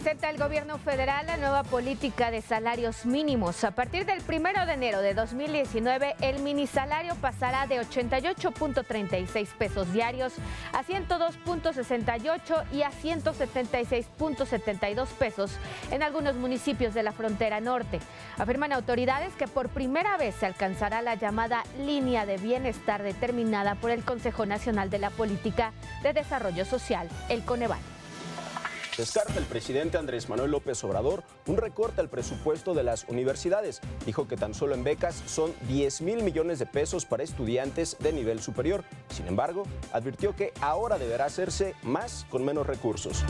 Presenta el gobierno federal la nueva política de salarios mínimos. A partir del 1 de enero de 2019, el minisalario pasará de 88.36 pesos diarios a 102.68 y a 176.72 pesos en algunos municipios de la frontera norte. Afirman autoridades que por primera vez se alcanzará la llamada línea de bienestar determinada por el Consejo Nacional de la Política de Desarrollo Social, el Coneval. Descarta el presidente Andrés Manuel López Obrador un recorte al presupuesto de las universidades. Dijo que tan solo en becas son 10,000 millones de pesos para estudiantes de nivel superior. Sin embargo, advirtió que ahora deberá hacerse más con menos recursos.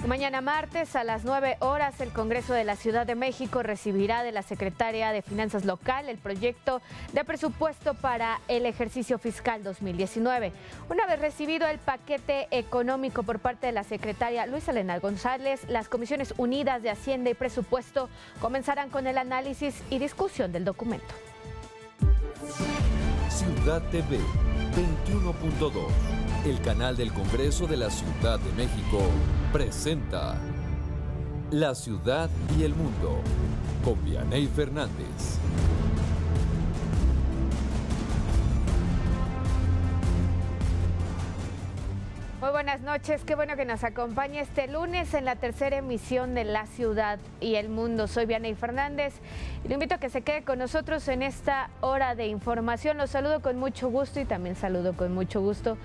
Mañana martes a las 9 horas el Congreso de la Ciudad de México recibirá de la Secretaria de Finanzas Local el proyecto de presupuesto para el ejercicio fiscal 2019. Una vez recibido el paquete económico por parte de la secretaria Luisa Elena González, las Comisiones Unidas de Hacienda y Presupuesto comenzarán con el análisis y discusión del documento. Ciudad TV 21.2, el canal del Congreso de la Ciudad de México, presenta La Ciudad y el Mundo con Vianey Fernández. Muy buenas noches, qué bueno que nos acompañe este lunes en la tercera emisión de La Ciudad y el Mundo. Soy Vianey Fernández y lo invito a que se quede con nosotros en esta hora de información. Los saludo con mucho gusto y también saludo con mucho gusto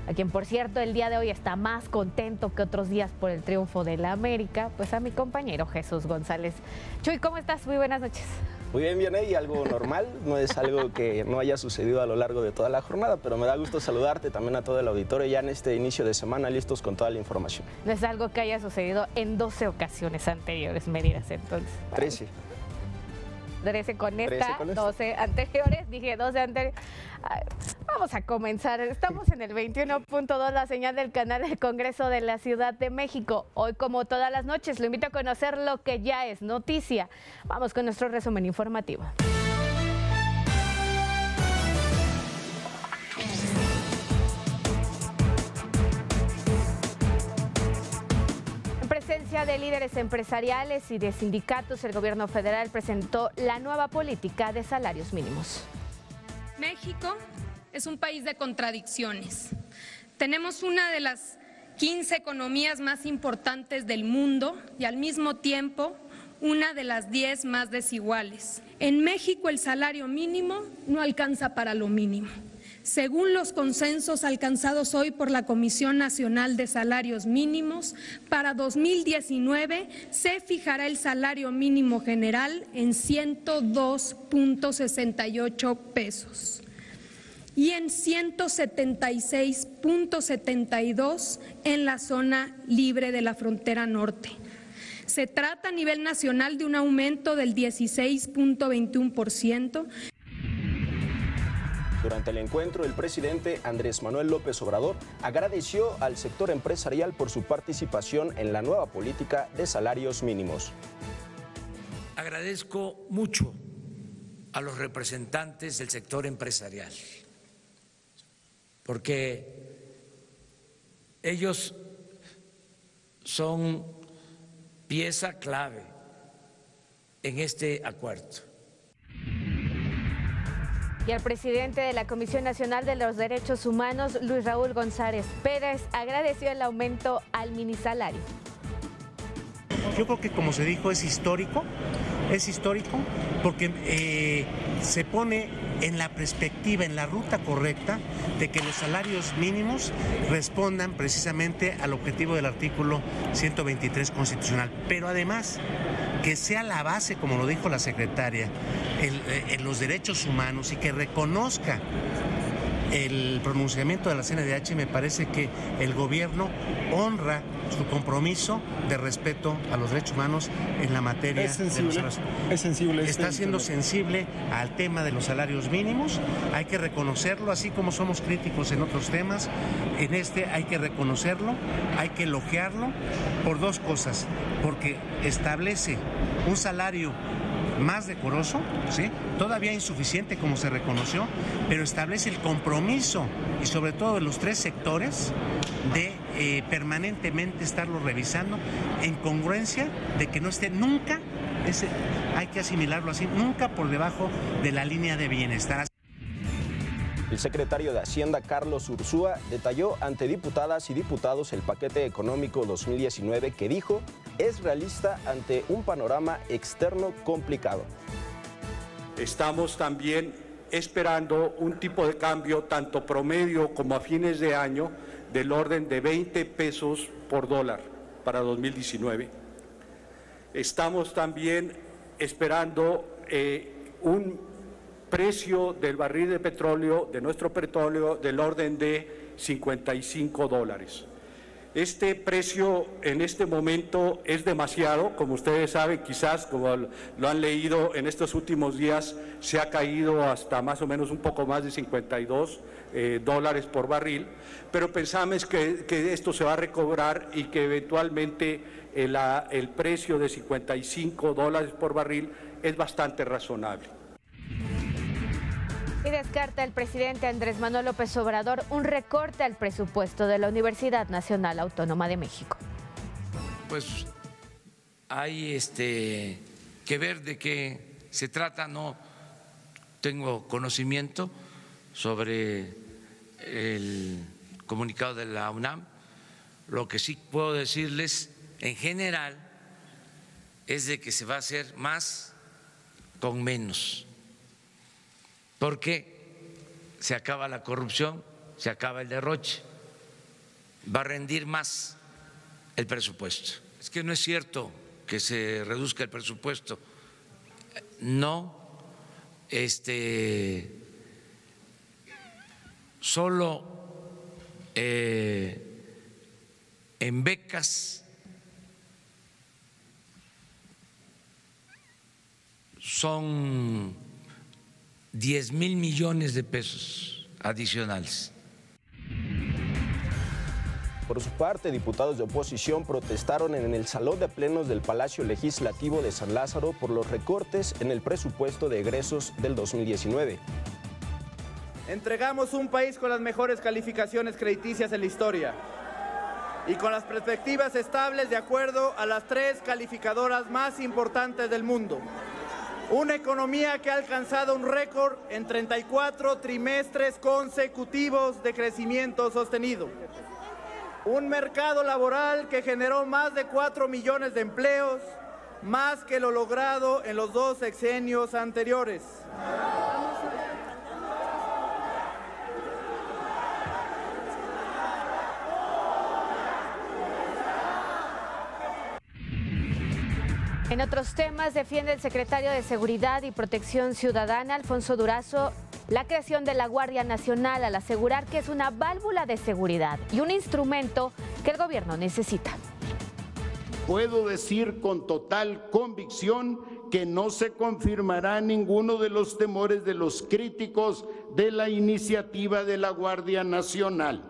a quien, por cierto, el día de hoy está más contento que otros días por el triunfo de la América, pues a mi compañero Jesús González. Chuy, ¿cómo estás? Muy buenas noches. Muy bien, Vianey, algo normal, no es algo que no haya sucedido a lo largo de toda la jornada, pero me da gusto saludarte también a todo el auditorio ya en este inicio de semana, listos con toda la información. No es algo que haya sucedido en 12 ocasiones anteriores, me dirás entonces. 13. 13 con esta, 12 anteriores, dije 12 anteriores. Vamos a comenzar, estamos en el 21.2, la señal del canal del Congreso de la Ciudad de México. Hoy, como todas las noches, lo invito a conocer lo que ya es noticia. Vamos con nuestro resumen informativo. En presencia de líderes empresariales y de sindicatos, el gobierno federal presentó la nueva política de salarios mínimos. México es un país de contradicciones. Tenemos una de las 15 economías más importantes del mundo y al mismo tiempo una de las 10 más desiguales. En México el salario mínimo no alcanza para lo mínimo. Según los consensos alcanzados hoy por la Comisión Nacional de Salarios Mínimos, para 2019 se fijará el salario mínimo general en 102.68 pesos y en 176.72 en la zona libre de la frontera norte. Se trata a nivel nacional de un aumento del 16.21%. Durante el encuentro, el presidente Andrés Manuel López Obrador agradeció al sector empresarial por su participación en la nueva política de salarios mínimos. Agradezco mucho a los representantes del sector empresarial, porque ellos son pieza clave en este acuerdo. Y el presidente de la Comisión Nacional de los Derechos Humanos, Luis Raúl González Pérez, agradeció el aumento al minisalario. Yo creo que, como se dijo, es histórico porque se pone en la perspectiva, en la ruta correcta de que los salarios mínimos respondan precisamente al objetivo del artículo 123 constitucional, pero además que sea la base, como lo dijo la secretaria, en los derechos humanos y que reconozca el pronunciamiento de la CNDH. Me parece que el gobierno honra su compromiso de respeto a los derechos humanos en la materia de los salarios. Es sensible. Está siendo sensible al tema de los salarios mínimos, hay que reconocerlo, así como somos críticos en otros temas, en este hay que reconocerlo, hay que elogiarlo por dos cosas, porque establece un salario más decoroso, ¿sí? Todavía insuficiente como se reconoció, pero establece el compromiso y sobre todo de los tres sectores de permanentemente estarlo revisando en congruencia de que no esté nunca, hay que asimilarlo así, nunca por debajo de la línea de bienestar. El secretario de Hacienda, Carlos Ursúa, detalló ante diputadas y diputados el paquete económico 2019 que dijo es realista ante un panorama externo complicado. Estamos también esperando un tipo de cambio tanto promedio como a fines de año del orden de 20 pesos por dólar para 2019. Estamos también esperando un precio del barril de petróleo, de nuestro petróleo, del orden de $55. Este precio en este momento es demasiado, como ustedes saben, quizás como lo han leído en estos últimos días, se ha caído hasta más o menos un poco más de $52 por barril, pero pensamos que esto se va a recobrar y que eventualmente el precio de $55 por barril es bastante razonable. Y descarta el presidente Andrés Manuel López Obrador un recorte al presupuesto de la Universidad Nacional Autónoma de México. Pues hay que ver de qué se trata, no tengo conocimiento sobre el comunicado de la UNAM. Lo que sí puedo decirles en general es de que se va a hacer más con menos, porque se acaba la corrupción, se acaba el derroche, va a rendir más el presupuesto. Es que no es cierto que se reduzca el presupuesto, no, solo en becas son 10,000 millones de pesos adicionales. Por su parte, diputados de oposición protestaron en el Salón de Plenos del Palacio Legislativo de San Lázaro por los recortes en el presupuesto de egresos del 2019. Entregamos un país con las mejores calificaciones crediticias en la historia y con las perspectivas estables de acuerdo a las 3 calificadoras más importantes del mundo. Una economía que ha alcanzado un récord en 34 trimestres consecutivos de crecimiento sostenido. Un mercado laboral que generó más de 4 millones de empleos, más que lo logrado en los 2 sexenios anteriores. En otros temas, defiende el secretario de Seguridad y Protección Ciudadana, Alfonso Durazo, la creación de la Guardia Nacional al asegurar que es una válvula de seguridad y un instrumento que el gobierno necesita. Puedo decir con total convicción que no se confirmará ninguno de los temores de los críticos de la iniciativa de la Guardia Nacional.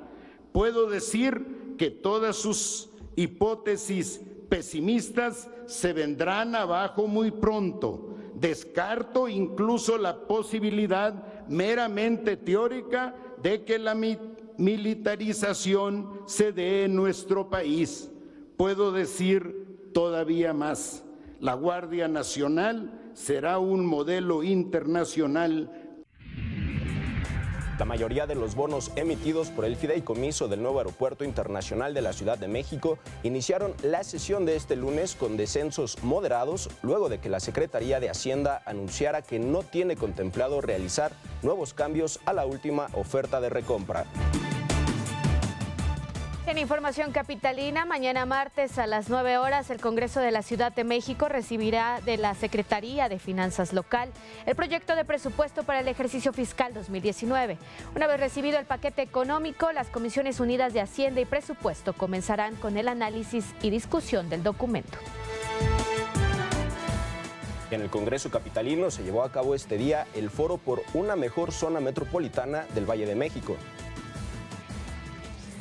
Puedo decir que todas sus hipótesis pesimistas se vendrán abajo muy pronto. Descarto incluso la posibilidad meramente teórica de que la militarización se dé en nuestro país. Puedo decir todavía más. La Guardia Nacional será un modelo internacional. La mayoría de los bonos emitidos por el fideicomiso del nuevo Aeropuerto Internacional de la Ciudad de México iniciaron la sesión de este lunes con descensos moderados luego de que la Secretaría de Hacienda anunciara que no tiene contemplado realizar nuevos cambios a la última oferta de recompra. En información capitalina, mañana martes a las 9 horas, el Congreso de la Ciudad de México recibirá de la Secretaría de Finanzas Local el proyecto de presupuesto para el ejercicio fiscal 2019. Una vez recibido el paquete económico, las Comisiones Unidas de Hacienda y Presupuesto comenzarán con el análisis y discusión del documento. En el Congreso capitalino se llevó a cabo este día el foro por una mejor zona metropolitana del Valle de México.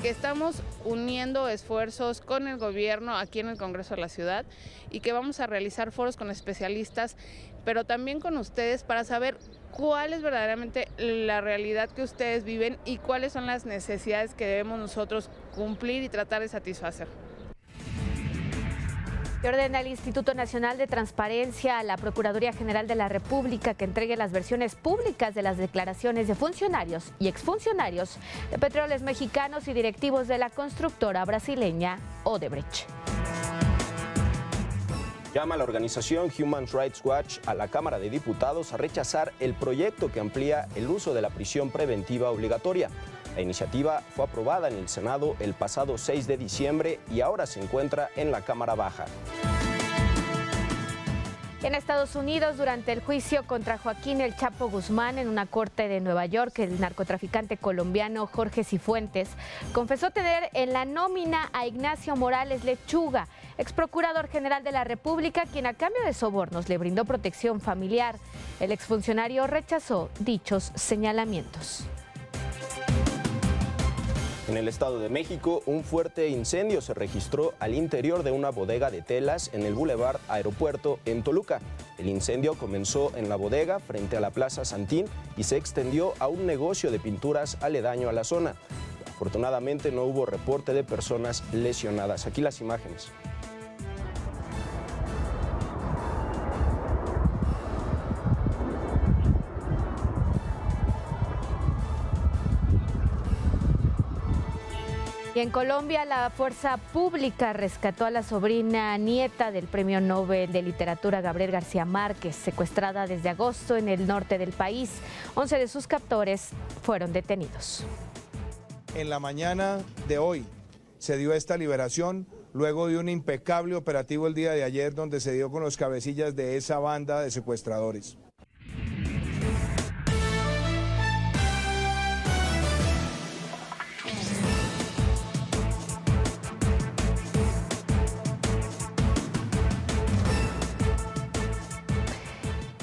Que estamos uniendo esfuerzos con el gobierno aquí en el Congreso de la Ciudad y que vamos a realizar foros con especialistas pero también con ustedes para saber cuál es verdaderamente la realidad que ustedes viven y cuáles son las necesidades que debemos nosotros cumplir y tratar de satisfacer. Que ordena el Instituto Nacional de Transparencia a la Procuraduría General de la República que entregue las versiones públicas de las declaraciones de funcionarios y exfuncionarios de Petróleos Mexicanos y directivos de la constructora brasileña Odebrecht. Llama a la organización Human Rights Watch a la Cámara de Diputados a rechazar el proyecto que amplía el uso de la prisión preventiva obligatoria. La iniciativa fue aprobada en el Senado el pasado 6 de diciembre y ahora se encuentra en la Cámara Baja. En Estados Unidos, durante el juicio contra Joaquín El Chapo Guzmán en una corte de Nueva York, el narcotraficante colombiano Jorge Cifuentes confesó tener en la nómina a Ignacio Morales Lechuga, exprocurador general de la República, quien a cambio de sobornos le brindó protección familiar. El exfuncionario rechazó dichos señalamientos. En el Estado de México, un fuerte incendio se registró al interior de una bodega de telas en el Boulevard Aeropuerto en Toluca. El incendio comenzó en la bodega frente a la Plaza Santín y se extendió a un negocio de pinturas aledaño a la zona. Afortunadamente no hubo reporte de personas lesionadas. Aquí las imágenes. Y en Colombia, la fuerza pública rescató a la sobrina nieta del Premio Nobel de Literatura Gabriel García Márquez, secuestrada desde agosto en el norte del país. 11 de sus captores fueron detenidos. En la mañana de hoy se dio esta liberación luego de un impecable operativo el día de ayer donde se dio con los cabecillas de esa banda de secuestradores.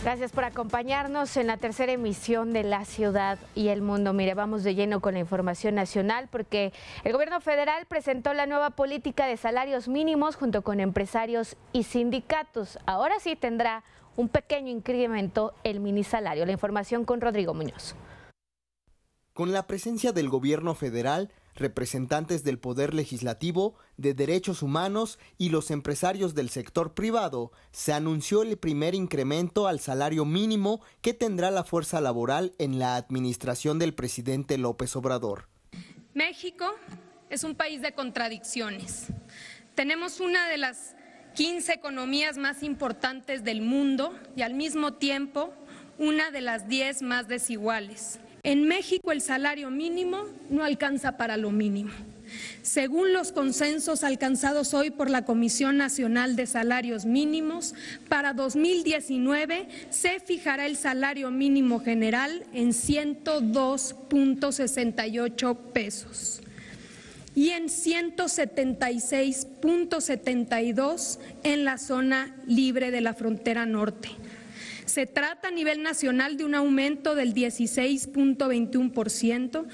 Gracias por acompañarnos en la tercera emisión de La Ciudad y el Mundo. Mire, vamos de lleno con la información nacional porque el gobierno federal presentó la nueva política de salarios mínimos junto con empresarios y sindicatos. Ahora sí tendrá un pequeño incremento el minisalario. La información con Rodrigo Muñoz. Con la presencia del gobierno federal, representantes del Poder Legislativo, de Derechos Humanos y los empresarios del sector privado, se anunció el primer incremento al salario mínimo que tendrá la fuerza laboral en la administración del presidente López Obrador. México es un país de contradicciones. Tenemos una de las 15 economías más importantes del mundo y al mismo tiempo una de las 10 más desiguales. En México el salario mínimo no alcanza para lo mínimo. Según los consensos alcanzados hoy por la Comisión Nacional de Salarios Mínimos, para 2019 se fijará el salario mínimo general en 102.68 pesos y en 176.72 en la zona libre de la frontera norte. Se trata a nivel nacional de un aumento del 16.21%.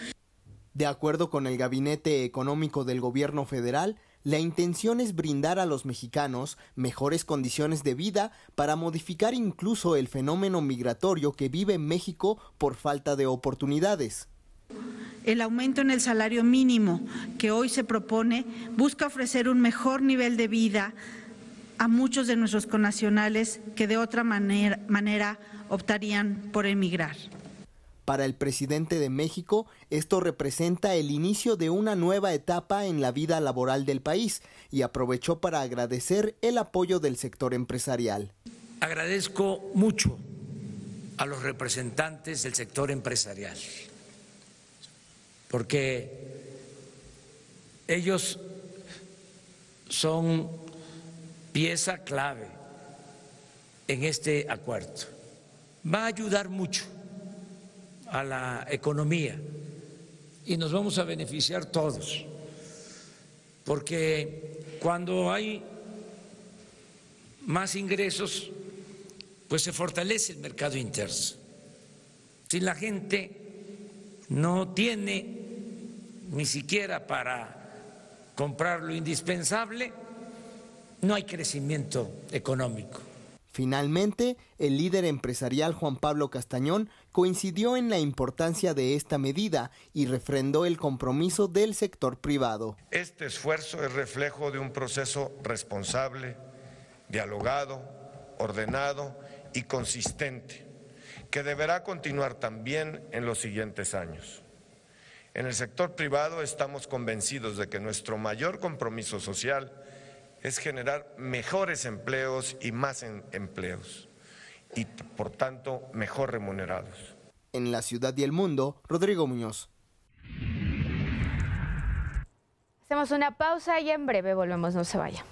De acuerdo con el Gabinete Económico del Gobierno Federal, la intención es brindar a los mexicanos mejores condiciones de vida para modificar incluso el fenómeno migratorio que vive México por falta de oportunidades. El aumento en el salario mínimo que hoy se propone busca ofrecer un mejor nivel de vida a muchos de nuestros connacionales que de otra manera optarían por emigrar. Para el presidente de México, esto representa el inicio de una nueva etapa en la vida laboral del país y aprovechó para agradecer el apoyo del sector empresarial. Agradezco mucho a los representantes del sector empresarial, porque ellos son pieza clave en este acuerdo. Va a ayudar mucho a la economía y nos vamos a beneficiar todos, porque cuando hay más ingresos, pues se fortalece el mercado interno. Si la gente no tiene ni siquiera para comprar lo indispensable, no hay crecimiento económico. Finalmente, el líder empresarial Juan Pablo Castañón coincidió en la importancia de esta medida y refrendó el compromiso del sector privado. Este esfuerzo es reflejo de un proceso responsable, dialogado, ordenado y consistente, que deberá continuar también en los siguientes años. En el sector privado estamos convencidos de que nuestro mayor compromiso social es generar mejores empleos y más empleos, y por tanto mejor remunerados. En La Ciudad y el Mundo, Rodrigo Muñoz. Hacemos una pausa y en breve volvemos, no se vaya.